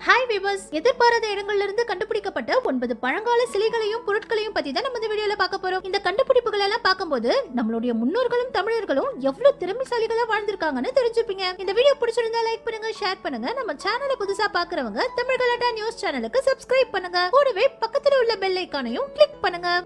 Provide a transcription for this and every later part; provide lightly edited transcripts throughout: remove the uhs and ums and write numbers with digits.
Hi viewers, எதிர்பாராத இடங்கள்ல இருந்து கண்டுபிடிக்கப்பட்ட 9 பழங்கால சிலைகளையும் பொருட்களையும் பத்தி தான் நம்ம இந்த வீடியோல பார்க்க போறோம். இந்த கண்டுபிடிப்புகள் எல்லாம் பார்க்கும்போது நம்மளுடைய முன்னோர்களும் தமிழர்களும் எவ்வளவு திறமைசாலிகளா வாழ்ந்திருக்காங்கன்னு தெரிஞ்சுப்பீங்க. இந்த வீடியோ பிடிச்சிருந்தா லைக் பண்ணுங்க, ஷேர் பண்ணுங்க. நம்ம சேனலை புதுசா பாக்குறவங்க தமிழ் கலாட்டா நியூஸ் சேனலுக்கு சப்ஸ்கிரைப் பண்ணுங்க. கூடவே பக்கத்துல உள்ள பெல் ஐகானையும் கிளிக் பண்ணுங்க.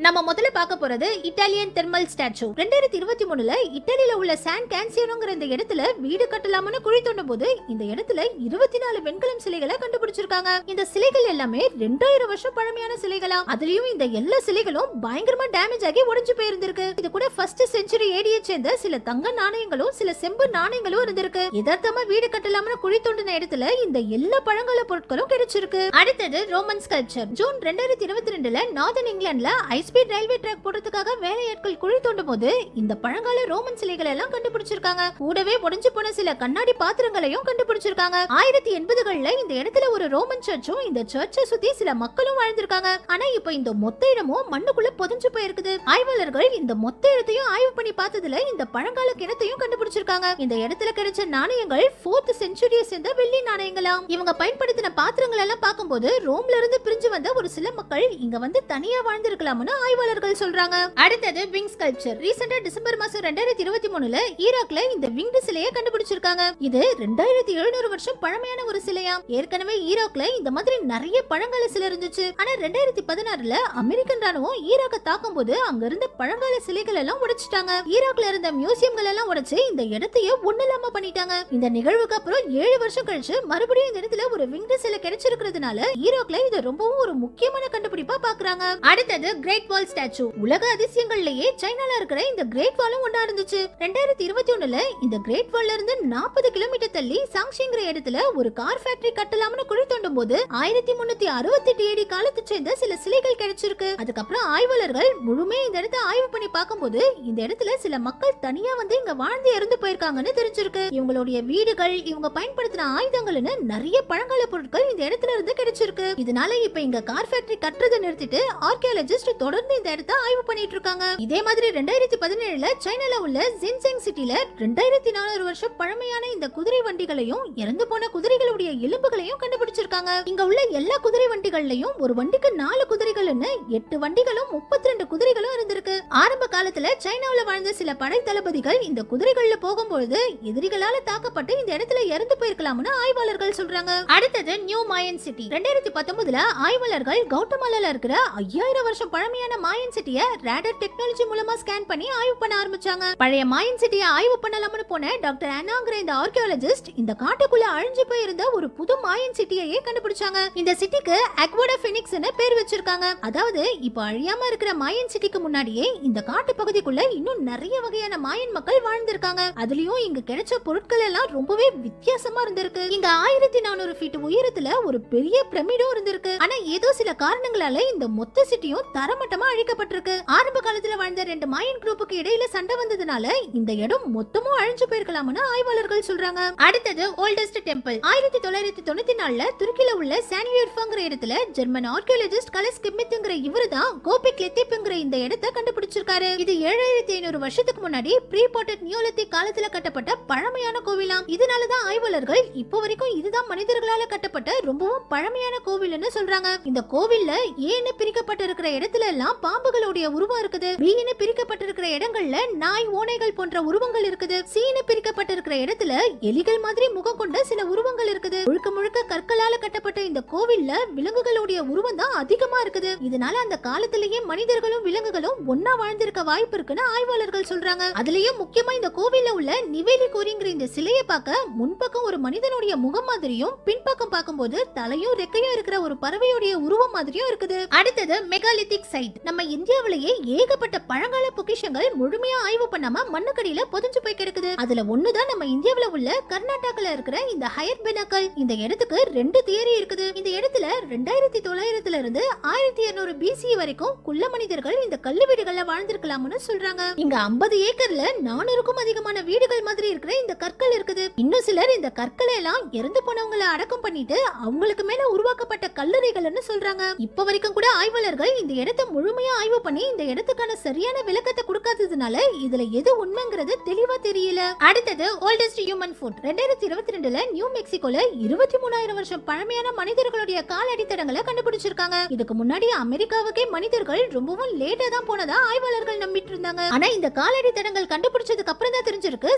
நம்ம முதல்ல பார்க்க போறது இட்டாலியன் தெர்மல் ஸ்டாச்சு. 2023ல இத்தாலியில உள்ள சான் கான்சியானோங்கிற இந்த இடத்துல வீடு கட்டலாம்னு குழி தோண்டும் போது இந்த இடத்துல 24 வெண்கலம் சிலைகளை கண்டுபிடிச்சிருக்காங்க. இந்த சிலைகள் எல்லாமே 2000 வருஷம் பழமையான சிலைகளா. அதுலயும் இந்த எல்லா சிலைகளும் பயங்கரமா டேமேஜ் ஆகி உடைஞ்சு போயிருந்திருக்கு. இது கூட ஃபர்ஸ்ட் செஞ்சுரி ஏடியை சேர்ந்த சில தங்க நாணயங்களும் சில செம்பு நாணயங்களும் இருந்திருக்கு. யதார்த்தமா வீடு கட்டலாம்னு குழி தோண்டின இடத்துல இந்த எல்லா பழங்கால பொருட்களும் கிடைச்சிருக்கு. அடுத்தது ரோமன் ஸ்கல்ப்சர். ஜூன் 2022ல நார்தன் இங்கிலாந்துல ஸ்பீட் ரயில்வே ட்ராக் போடுறதுக்காக வேலையாட்கள் குழி தோண்டும் போது இந்த பழங்கால ரோமன் சிலைகளை எல்லாம் கண்டுபிடிச்சிருக்காங்க. கூடவே உடைஞ்சு போன சில கண்ணாடி பாத்திரங்களையும் கண்டுபிடிச்சிருக்காங்க. 1080களில் இந்த இடத்துல ஒரு ரோமன் சர்ச்சும் இந்த சர்ச்சை சுத்தி சில மக்களும் வாழ்ந்திருக்காங்க. ஆனா இப்ப இந்த மொத்த இடமும் மண்ணுக்குள்ள புதைஞ்சு போயிருக்குது. ஆய்வாளர்கள் இந்த மொத்த இடத்தையும் ஆய்வு பண்ணி பார்த்ததுல இந்த பழங்கால கிணத்தையும் கண்டுபிடிச்சிருக்காங்க. இந்த இடத்துல கிடைச்ச நாணயங்கள் 4th செஞ்சுரியை சேர்ந்த வெள்ளி நாணயங்களாம். இவங்க பயன்படுத்தின பாத்திரங்கள் எல்லாம் பார்க்கும்போது ரோம்ல இருந்து பிரிஞ்சு வந்த ஒரு சில மக்கள் இங்க வந்து தனியா வாழ்ந்திருக்கலாம்னு ஆய்வாளர்கள் சொல்றாங்க. அடுத்தது விங் ஸ்கல்ப்சர். ரீசெண்டா டிசம்பர் மாசம் 2023ல ஈராக்ல இந்த விங்டு சிலையை கண்டுபிடிச்சிருக்காங்க. இது 2700 வருஷம் பழமையான ஒரு சிலையா. ஏற்கனவே ஈராக்ல இந்த மாதிரி நிறைய பழங்கால சிலை இருந்துச்சு. ஆனா 2016ல அமெரிக்கன் ராணுவம் ஈராக்க தாக்கும் போது அங்க இருந்த பழங்கால சிலைகள் எல்லாம் உடைச்சிட்டாங்க. ஈராக்ல இருந்த மியூசியம்கள் எல்லாம் உடைச்சு இந்த இடத்தையே ஒண்ணுலாம பண்ணிட்டாங்க. இந்த நிகழ்வுக்கு அப்புறம் 7 வருஷம் கழிச்சு மறுபடியும் இந்த இடத்துல ஒரு விங்டு சிலை கிடைச்சிருக்கிறதுனால ஈராக்ல இது ரொம்பவும் ஒரு முக்கியமான கண்டுபிடிப்பா பாக்குறாங்க. அடுத்தது கிரேட் வால் ஸ்டாச்சு. உலக அதிசயங்கள்லயே சைனால இருக்கிற இந்த கிரேட் வாலும் ஒண்ணா இருந்துச்சு. 2021ல இந்த கிரேட் வால்ல இருந்து 40 கிலோமீட்டர் தள்ளி சாங்ஷிங்கிற இடத்துல ஒரு கார் ஃபேக்டரி கட்டலாம்னு குழி தோண்டும் போது 1368 AD காலத்தை சேர்ந்த சில சிலைகள் கிடைச்சிருக்கு. அதுக்கப்புறம் ஆய்வாளர்கள் முழுமையா இந்த இடத்தை ஆய்வு பண்ணி பார்க்கும்போது இந்த இடத்துல சில மக்கள் தனியா வந்து இங்க வாழ்ந்து இறந்து போயிருக்காங்கன்னு தெரிஞ்சிருக்கு. இவங்களுடைய வீடுகள், இவங்க பயன்படுத்தின ஆயுதங்கள்னு நிறைய பழங்கால பொருட்கள் இந்த இடத்துல இருந்து கிடைச்சிருக்கு. இதனால இப்ப இங்க கார் ஃபேக்டரி கட்டுறதை நிறுத்திட்டு ஆர்கியாலஜிஸ்ட் தொடர்ந்து இந்த இடத்தை ஆய்வு பண்ணிட்டு இருக்காங்க. இதே மாதிரி 2017ல சைனால உள்ள ஜின்செங் சிட்டில 2400 வருஷம் பழமையான இந்த குதிரை வண்டிகளையும் இறந்து போன குதிரைகளுடைய எலும்புகளையும் கண்டுபிடிச்சிருக்காங்க. இங்க உள்ள எல்லா குதிரை வண்டிகள்லயும் ஒரு வண்டிக்கு 4 குதிரைகள்னு 8 வண்டிகளும் 32 குதிரைகளும் இருந்திருக்கு. ஆரம்ப காலத்துல சைனாவுல வாழ்ந்த சில படை தளபதிகள் இந்த குதிரைகள்ல போகும்போது எதிரிகளால தாக்கப்பட்டு இந்த இடத்துல இறந்து போயிருக்கலாம்னு ஆய்வாளர்கள் சொல்றாங்க. அடுத்தது நியூ மாயன் சிட்டி. 2019ல ஆய்வாளர்கள் கௌதமாலால இருக்கிற 5000 வருஷம் பழமையான மாயன் சிட்டிய ரேடார் டெக்னாலஜி மூலமா ஸ்கேன் பண்ணி ஆய்வு பண்ண ஆரம்பிச்சாங்க. பழைய மாயன் சிட்டியை ஆய்வு பண்ணலாம்னு போன டாக்டர் அனாங்கிற இந்த ஆர்கியாலஜிஸ்ட் இந்த காட்டுக்குள்ள அழிஞ்சு போயிருந்த ஒரு புது மாயன் சிட்டியையே கண்டுபிடிச்சாங்க. இந்த சிட்டிக்கு அக்வாடா ஃபீனிக்ஸ்னு பேர் வச்சிருக்காங்க. அதாவது இப்ப அழியாம இருக்கிற மாயன் சிட்டிக்கு முன்னாடியே இந்த காட்டு பகுதிக்குள்ள இன்னும் நிறைய வகையான மாயன் மக்கள் வாழ்ந்திருக்காங்க. அதுலயும் இங்க கிடைச்ச பொருட்கள் எல்லாம் ரொம்பவே வித்தியாசமா இருந்திருக்கு. இங்க 1400 ஃபீட் உயரத்துல ஒரு பெரிய பிரமிடும் இருந்திருக்கு. ஆனா ஏதோ சில காரணங்களால இந்த மொத்த சிட்டியும் தரமட்டமா அழிக்கப்பட்டிருக்கு. ஆரம்ப காலத்துல வாழ்ந்த 2 மாயன் குரூப்புக்கு இடையில சண்டை வந்ததுனால இந்த இடம் மொத்தமும் அழிஞ்சு போயிருக்கலாம்னு ஆய்வாளர்கள் சொல்றாங்க. அடுத்தது ஓல்டஸ்ட் டெம்பிள். 1994ல துருக்கியில உள்ள சானியூர்ஃபாங்கிற இடத்துல ஜெர்மன் ஆர்கியாலஜிஸ்ட் கலஸ் கிம்மித்ங்கிற இவருதான் கோபிக் லெத்திப்ங்கிற இந்த இடத்தை கண்டுபிடிச்சிருக்காரு. இது 7500 வருஷத்துக்கு முன்னாடி ப்ரீ பாட்டட் நியோலித்திக் காலத்துல கட்டப்பட்ட பழமையான கோவிலாம். இதனாலதான் ஆய்வாளர்கள் இப்போ வரைக்கும் இதுதான் மனிதர்களால கட்டப்பட்ட ரொம்பவும் பழமையான கோவில்னு சொல்றாங்க. இந்த கோவில்ல ஏன்னு பிரிக்கப்பட்டிருக்கிற இடத்துல எல்லாம் பாம்புகளுடைய உருவம் இருக்குது. பீனு பிரிக்கப்பட்டிருக்கிற இடங்கள்ல நாய், ஓனைகள் போன்ற உருவங்கள் இருக்குது. சீனு பிரிக்கப்பட்டிருக்கிற இடத்துல எலிகள் மாதிரி முகம் கொண்ட சில உருவங்கள் இருக்குது. முழுக்க முழுக்க கற்களால கட்டப்பட்ட இந்த கோவில்ல விலங்குகளுடைய உருவம் தான் அதிகமா இருக்குது. இதனால அந்த காலத்திலேயே மனிதர்களும் விலங்குகளும் ஒன்னா வாழ்ந்திருக்க வாய்ப்பு இருக்குன்னு ஆய்வாளர்கள் சொல்றாங்க. அதுலயும் முக்கியமா இந்த கோவில்ல உள்ள நிவேலி கோரிங்கிற இந்த சிலையை பார்க்க முன்பக்கம் ஒரு மனிதனுடைய முகம் மாதிரியும் பின்பக்கம் பார்க்கும்போது தலையும் ரெக்கையும் இருக்கிற ஒரு பறவையுடைய உருவம் மாதிரியும் இருக்குது. அடுத்தது மெகாலித்திக் சைட். நம்ம இந்தியாவிலேயே ஏகப்பட்ட பழங்கால பொக்கிஷங்கள் முழுமையா ஆய்வு பண்ணாம மண்ணுக்கடியில புதைஞ்சு போய் கிடக்குது. அதுல ஒண்ணுதான் நம்ம இந்தியாவுல உள்ள கர்நாடகால இருக்கிற இந்த ஹயர் பெனக்கல். இந்த இடத்துக்கு 2 தியரி இருக்குது. இந்த இடத்துல 2900ல இருந்து 1200 BC வரைக்கும் குள்ள மனிதர்கள் இந்த கல்லு வீடுகள்ல வாழ்ந்திருக்கலாம்னு சொல்றாங்க. இங்க 50 ஏக்கர்ல 400க்கும் அதிகமான வீடுகள் மாதிரி இருக்கிற இந்த கற்கள் இருக்குது. இன்னும் சிலர் இந்த கற்களை எல்லாம் இறந்து போனவங்களை அடக்கம் பண்ணிட்டு அவங்களுக்கு மேல உருவாக்கப்பட்ட கல்லறைகள்னு சொல்றாங்க. இப்ப வரைக்கும் கூட ஆய்வாளர்கள் இந்த இடத்தை முழுமையா ஆய்வு பண்ணி இந்த இடத்துக்கான சரியான விளக்கத்தை கொடுக்காததுனால இதுல எது உண்மைங்கிறது தெளிவா தெரியல. அடுத்தது ஓல்டஸ்ட் ஹியூமன் ஃபுட். 2022ல நியூ மெக்சிகோல 23,000 வருஷம் பழமையான மனிதர்களுடைய கால் அடித்தடங்களை கண்டுபிடிச்சிருக்காங்க. இதுக்கு முன்னாடி அமெரிக்காவுக்கே மனிதர்கள் ரொம்பவும் லேட்டா தான் போனதா ஆய்வாளர்கள் நம்பிட்டு இருந்தாங்க. ஆனா இந்த கால் அடித்தடங்கள் கண்டுபிடிச்சதுக்கு அப்புறம் தான் தெரிஞ்சிருக்கு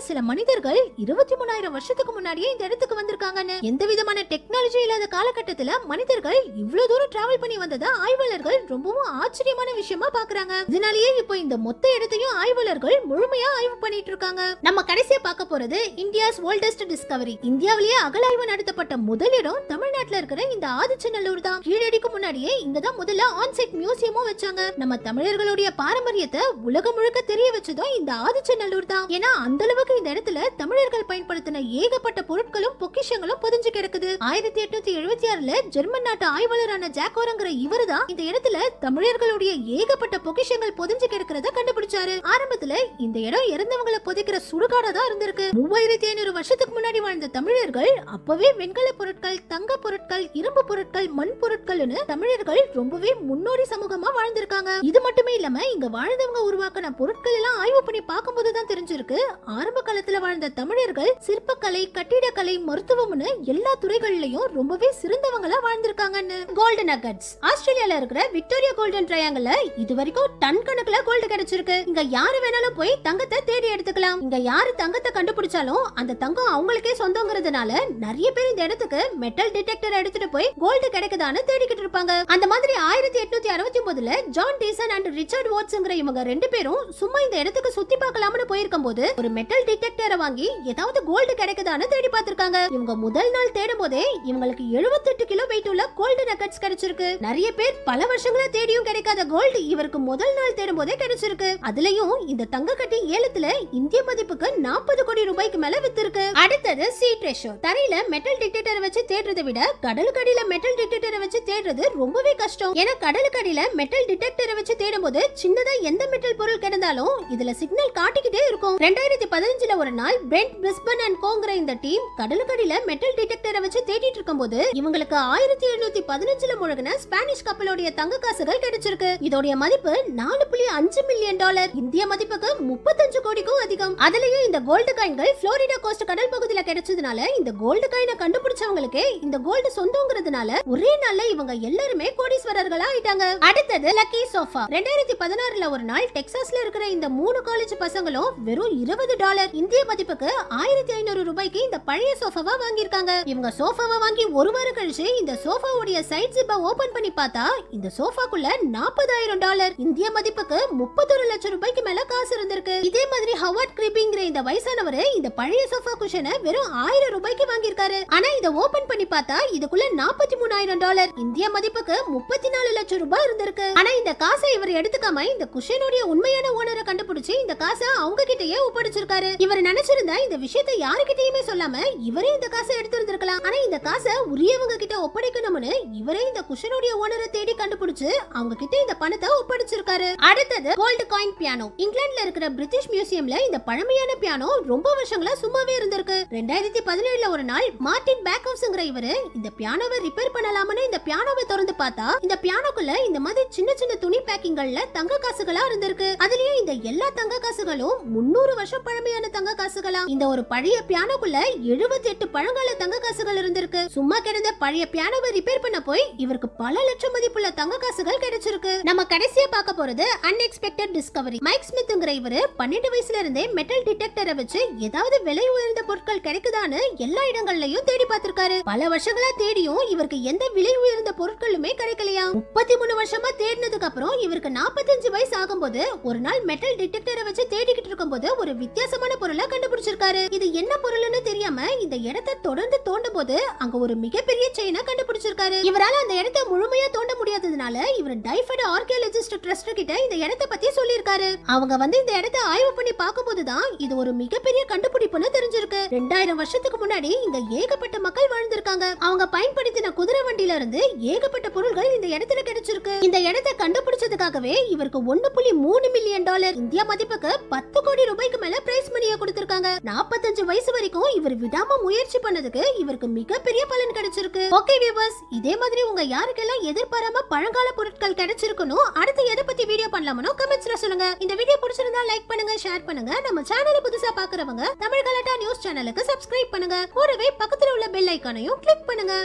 சில மனிதர்கள் 23,000 வருஷத்துக்கு முன்னாடியே இந்த இடத்துக்கு வந்திருக்காங்கன்னு. எந்த விதமான டெக்னாலஜி இல்லாத காலகட்டத்துல மனிதர்கள் இவ்வளவு தூரம் டிராவல் பண்ணி வந்ததா ஆய்வாளர்கள் ரொம்பவும் ஆச்சரியமான விஷயமா பாக்குறாங்க. இதனாலேயே இப்போ இந்த மொத்த இடத்தையும் ஆய்வாளர்கள் முழுமையா ஆய்வு பண்ணிட்டு இருக்காங்க. நம்ம கடைசியா பார்க்க போறது இந்தியாஸ் ஓல்டஸ்ட் டிஸ்கவரி. இந்தியாவிலேயே அகழாய்வு நடத்தப்பட்ட முதல் இடம் தமிழ்நாட்டுல இருக்கிற இந்த ஆதிச்சநல்லூர் தான். கீழடிக்கு முன்னாடியே இங்கதான் முதல்ல ஆன்சைட் மியூசியமும் வச்சாங்க. நம்ம தமிழர்களுடைய பாரம்பரியத்தை உலகம் முழுக்க தெரிய வச்சதும் இந்த ஆதிச்சநல்லூர் தான். ஏன்னா அந்த அளவுக்கு இந்த இடத்துல தமிழர்கள் பயன்படுத்தின ஏகப்பட்ட பொருட்களும் பொக்கிஷங்களும் பொதிஞ்சு கிடக்குது. 1876ல ஜெர்மன் நாட்டு ஆய்வாளரான ஜாக்கோரங்கிற இவர் தான் இந்த இடத்துல தமிழர்களுடைய ஏகப்பட்ட பொக்கிஷங்கள் பொதிஞ்சு கிடக்கிறத கண்டுபிடிச்சாரு. ஆரம்பத்துல இந்த இடம் இறந்தவங்களை புதைக்கிற சுடுகாடா தான் இருந்திருக்கு. 3500 வருஷத்துக்கு முன்னாடி வாழ்ந்த தமிழர்கள் அப்பவே வெண்கல பொருட்கள், தங்க பொருட்கள், இரும்பு பொருட்கள், மண் பொருட்கள்னு தமிழர்கள் ரொம்பவே முன்னோடி சமூகமா வாழ்ந்திருக்காங்க. இது மட்டுமே இல்லாம இங்க வாழ்ந்தவங்க உருவாக்கின பொருட்கள் எல்லாம் ஆய்வு பண்ணி பார்க்கும்போது தான் தெரிஞ்சிருக்கு ஆரம்ப காலத்துல வாழ்ந்த தமிழர்கள் சிற்பக்கலை, கட்டிடக்கலை, மருத்துவம்னு எல்லா துறைகளிலும் ரொம்பவே சிறந்தவங்களா வாழ்ந்திருக்காங்கன்னு. Gold nuggets. ஆஸ்திரேலியால இருக்கிற விக்டோரியா கோல்டன் ட்ரையாங்கிள்ல இது வரைக்கும் டன் கணக்குல கோல்டு கிடைச்சிருக்கு. இங்க யாரு வேணாலும் போய் தங்கத்தை தேடி எடுத்துக்கலாம். இங்க யாரு தங்கத்தை கண்டுபிடிச்சாலும் அந்த தங்கம் அவங்களுக்கே சொந்தங்கிறதுனால நிறைய பேர் இந்த இடத்துக்கு மெட்டல் டிடெக்டர் எடுத்துட்டு போய் கோல்டு கிடைக்குதான்னு தேடிக்கிட்டு இருப்பாங்க. அந்த மாதிரி 1869ல ஜான் டீசன் அண்ட் ரிச்சர்ட் வாட்ஸ்ங்கிற இவங்க ரெண்டு பேரும் சும்மா இந்த இடத்துக்கு சுத்தி பார்க்கலாம்னு போயிருக்கும் போது ஒரு மெட்டல் டிடெக்டரை வாங்கி ஏதாவது கோல்டு கிடைக்குதான்னு தேடி பார்த்திருக்காங்க. இவங்க முதல் நாள் தேடும் போதே இவங்களுக்கு 78 கிலோ வெயிட் உள்ள கோல்டு நகட்ஸ் கிடைச்சிருக்கு. நிறைய பேர் பல வருஷங்களா தேடியும் கிடைக்காத கோல்டு இவருக்கு முதல் நாள் தேடும் போதே கிடைச்சிருக்கு. அதுலயும் இந்த தங்க கட்டி ஏலத்துல இந்திய மதிப்புக்கு 40 கோடி ரூபாய்க்கு மேல வித்திருக்கு. அடுத்தது சீ ட்ரெஷர். தரையில மெட்டல் டிடெக்டரை வச்சு தேடுறதை விட கடலுக்கடியில மெட்டல் டிடெக்டரை வச்சு தேடுறது ரொம்பவே கஷ்டம். ஏன்னா கடலுக்கடியில மெட்டல் டிடெக்டரை வச்சு தேடும் போது சின்னதா எந்த மெட்டல் பொருள் கிடந்தாலும் இதுல சிக்னல் காட்டிக்கிட்டே இருக்கும். 2015ல ஒரு நாள் பிரெண்ட் பிரிஸ்பன் அண்ட் கோங்கிற இந்த டீம் கடலுக்கடியில மெட்டல் டிடெக்டரை வச்சு தேடிட்டு இருக்கும்போது இவங்களுக்கு 1715ல முழுகின ஸ்பானிஷ் கப்பலோட தங்க காசுகள் கிடைச்சிருக்கு. இதோட மதிப்பு 4.5 மில்லியன் டாலர், இந்திய மதிப்புக்கு 35 கோடிக்கும் அதிகம். அதுலயும் இந்த கோல்டு காயின்கள் புளோரிடா கோஸ்ட் கடல் பகுதியில கிடைச்சதுனால இந்த கோல்டு காயினை கண்டுபிடிச்சவங்களுக்கு இந்த கோல்டு சொந்தங்கிறதுனால ஒரே நாள்ல இவங்க எல்லாருமே கோடீஸ்வரர்களா ஆயிட்டாங்க. அடுத்தது லக்கி சோஃபா. 2016ல ஒரு நாள் டெக்சாஸ்ல இருக்கிற இந்த 3 காலேஜ் பசங்களும் வெறும் $20 இந்திய மதிப்புக்கு 1500 ரூபாய்க்கு இந்த பழைய சோஃபாவை வாங்கியிருக்காங்க. இவங்க சோஃபாவை வாங்கி ஒரு வாரம் கழிச்சு இந்த சோஃபாவுடைய சைட் ஜிப்பை ஓபன் பண்ணி பார்த்தா இந்த சோஃபாக்குள்ள $40,000 இந்திய மதிப்புக்கு 31 லட்சம் ரூபாய்க்கு மேல காசு இருந்திருக்கு. இதே மாதிரி ஹவார்ட் கிரிப்பிங்கிற இந்த வயசானவரு இந்த பழைய சோஃபா குஷனை வெறும் 1000 ரூபாய்க்கு வாங்கியிருக்காரு. ஆனா இத ஓபன் பண்ணி பார்த்தா இதுக்குள்ள $43,000 இந்திய மதிப்புக்கு 34 லட்சம் ரூபாய் இருந்திருக்கு. ஆனா இந்த காசை இவர் எடுத்துக்காம இந்த குஷனுடைய உண்மையான ஓனரை கண்டுபிடிச்சு இந்த காசை அவங்க கிட்டயே ஒப்படைச்சிருக்காரு. இவர் நினைச்சிருந்தா இந்த விஷயத்தை யாருக்கிட்டயுமே சொல்லாம இவரே இந்த காசை எடுத்திருந்திருக்கலாம். ஆனா இந்த காசை உரியவங்க கிட்ட ஒப்படைக்கணும்னு இவரே இந்த குஷனுடைய ஓனரை தேடி கண்டுபிடிச்சு அவங்க கிட்ட இந்த பணத்தை ஒப்படைச்சிருக்காரு. அடுத்தது கோல்டு காயின் பியானோ. இங்கிலாந்துல இருக்கிற பிரிட்டிஷ் மியூசியம்ல இந்த பழமையான பியானோ ரொம்ப வருஷங்களா சும்மாவே இருந்திருக்கு. 2017ல ஒரு நாள் மார்டின் பேக்ஹவுஸ்ங்கிற இவரு இந்த பியானோவை ரிப்பேர் பண்ணலாம்னு இந்த பியானோவை திறந்து பார்த்தா இந்த பியானோக்குள்ள இந்த மாதிரி சின்ன சின்ன துணி பேக்கிங்கள்ல தங்க காசுகளா இருந்திருக்கு. அதுலயும் இந்த எல்லா தங்க காசுகளும் 300 வருஷம் பழமையான தங்க காசுகளா. இந்த ஒரு பழைய பியானோக்குள்ள 78 பழங்கால தங்க காசுகள் இருந்திருக்கு. சும்மா கிடந்த பழைய பியானோவை ரிப்பேர் பண்ண போய் இவருக்கு பல லட்சம் மதிப்புள்ள தங்க காசுகள் கிடைச்சிருக்கு. நம்ம கடைசியா பார்க்க போறது அன்எக்ஸ்பெக்டட் டிஸ்கவரி. மைக் ஸ்மித்ங்கிற இவரு 12 வயசுல இருந்தே மெட்டல் டிடெக்டரை வச்சு ஏதாவது விலை உயர்ந்த பொருட்கள் கிடைக்குதான்னு எல்லா இடங்கள்லயும் தேடி பார்த்திருக்காரு. பல வருஷங்களா தேடியும் இவருக்கு எந்த விலை உயர்ந்த பொருட்களுமே கிடைக்கலையா. 33 வருஷமா தேடினதுக்கு அப்புறம் இவருக்கு 45 வயசு ஆகும்போது ஒரு நாள் மெட்டல் டிடெக்டரை வச்சு தேடிக்கிட்டு இருக்கும்போது ஒரு வித்தியாசமான பொருளை கண்டுபிடிச்சிருக்காரு. இது என்ன பொருள்னு தெரியாம இந்த இடத்தை தொடர்ந்து தோண்டும் போது அங்க ஒரு மிகப்பெரிய செயினை கண்டுபிடிச்சிருக்காரு. இவரால அந்த இடத்தை முழுமையா தோண்ட முடியாததுனால இவர் டைஃபைட் ஆர்கியாலஜிஸ்ட் ட்ரஸ்ட் கிட்ட இந்த இடத்தை பத்தி சொல்லிருக்காரு. அவங்க வந்து இந்த இடத்தை ஆய்வு பண்ணி பார்க்கும்போது தான் இது ஒரு மிகப்பெரிய கண்டுபிடிப்புன்னு தெரிஞ்சிருக்கு. 2000 வருஷத்துக்கு முன்னாடி இங்க ஏகப்பட்ட மக்கள் வாழ்ந்திருக்காங்க. அவங்க பயன்படுத்தின குதிரை வண்டியில இருந்து ஏகப்பட்ட பொருட்கள் இந்த இடத்துல கிடைச்சிருக்கு. இந்த இடத்தை கண்டுபிடிச்சதுக்காகவே இவருக்கு 1.3 மில்லியன் டாலர் இந்திய மதிப்புக்கு 10 கோடி ரூபாய்க்கு மேல பிரைஸ் மணியை கொடுத்திருக்காங்க. 45 வயசு வரைக்கும் இவர் விடாம முயற்சி பண்ணதுக்கு இவருக்கு மிகப்பெரிய பலன் கிடைச்சிருக்கு. ஓகே வியூவர்ஸ், இதே மாதிரி உங்க யாருக்கெல்லாம் எதிர்பாராம பழங்கால பொருட்கள் கிடைச்சிருக்கணும், அடுத்து எதை பத்தி வீடியோ பண்ணலாமோ கமெண்ட்ஸ்ல சொல்லுங்க. இந்த வீடியோ பிடிச்சிருந்தா லைக் பண்ணுங்க, ஷேர் பண்ணுங்க. நம்ம சேனலை புதுசா பாக்குறவங்க தமிழ் கலாட்டா நியூஸ் சேனலுக்கு சப்ஸ்கிரைப் பண்ணுங்க. கூடவே பக்கத்துல உள்ள பெல் ஐகானையும் கிளிக் பண்ணுங்க.